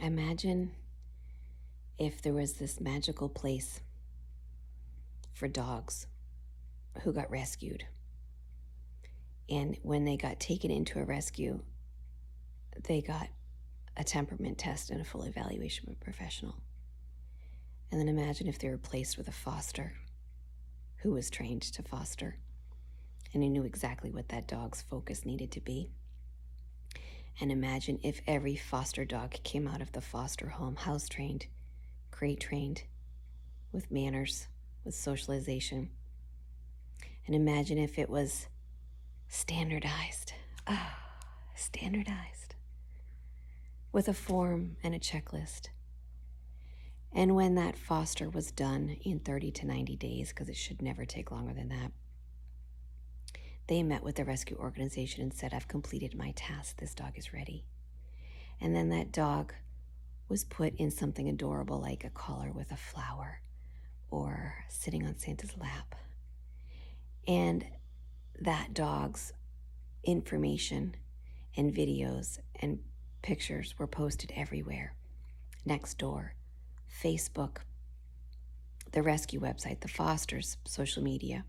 Imagine if there was this magical place for dogs who got rescued. And when they got taken into a rescue, they got a temperament test and a full evaluation from a professional. And then imagine if they were placed with a foster who was trained to foster and he knew exactly what that dog's focus needed to be. And imagine if every foster dog came out of the foster home house trained, crate trained, with manners, with socialization. And imagine if it was standardized, standardized, with a form and a checklist. And when that foster was done in 30 to 90 days, because it should never take longer than that, they met with the rescue organization and said, I've completed my task. This dog is ready. And then that dog was put in something adorable like a collar with a flower or sitting on Santa's lap. And that dog's information and videos and pictures were posted everywhere. Nextdoor, Facebook, the rescue website, the fosters, social media,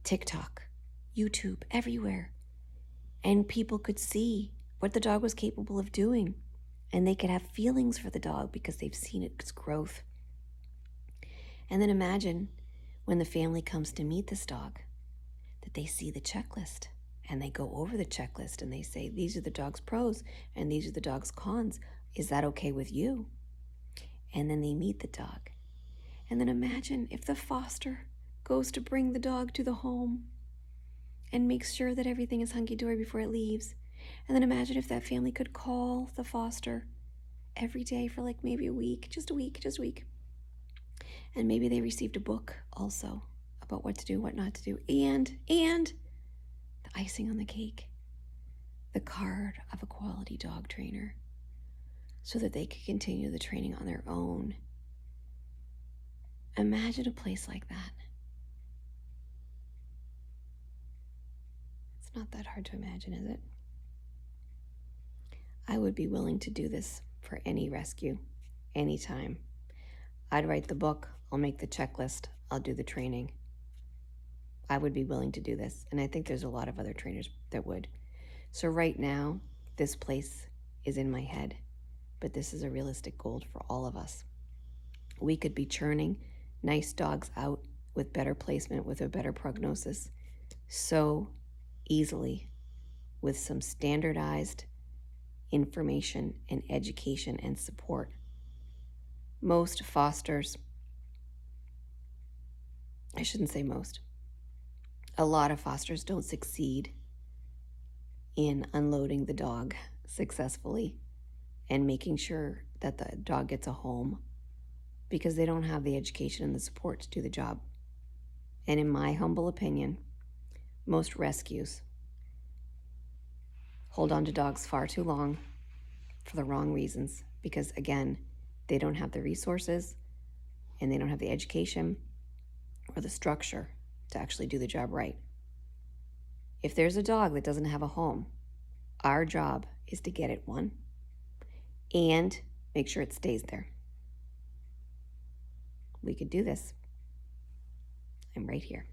TikTok, YouTube, everywhere. And people could see what the dog was capable of doing. And they could have feelings for the dog because they've seen its growth. And then imagine when the family comes to meet this dog, that they see the checklist and they go over the checklist and they say, these are the dog's pros and these are the dog's cons. Is that okay with you? And then they meet the dog. And then imagine if the foster goes to bring the dog to the home and makes sure that everything is hunky-dory before it leaves. And then imagine if that family could call the foster every day for like maybe a week, just a week. And maybe they received a book also about what to do, what not to do. And the icing on the cake, the card of a quality dog trainer so that they could continue the training on their own. Imagine a place like that. It's not that hard to imagine, is it? I would be willing to do this for any rescue, anytime. I'd write the book, I'll make the checklist, I'll do the training. I would be willing to do this, and I think there's a lot of other trainers that would. So right now, this place is in my head, but this is a realistic goal for all of us. We could be churning nice dogs out with better placement, with a better prognosis, so easily with some standardized information and education and support. Most fosters, I shouldn't say most, a lot of fosters don't succeed in unloading the dog successfully and making sure that the dog gets a home because they don't have the education and the support to do the job. And in my humble opinion, most rescues hold on to dogs far too long for the wrong reasons because, again, they don't have the resources and they don't have the education or the structure to actually do the job right. If there's a dog that doesn't have a home, our job is to get it one and make sure it stays there. We could do this. I'm right here.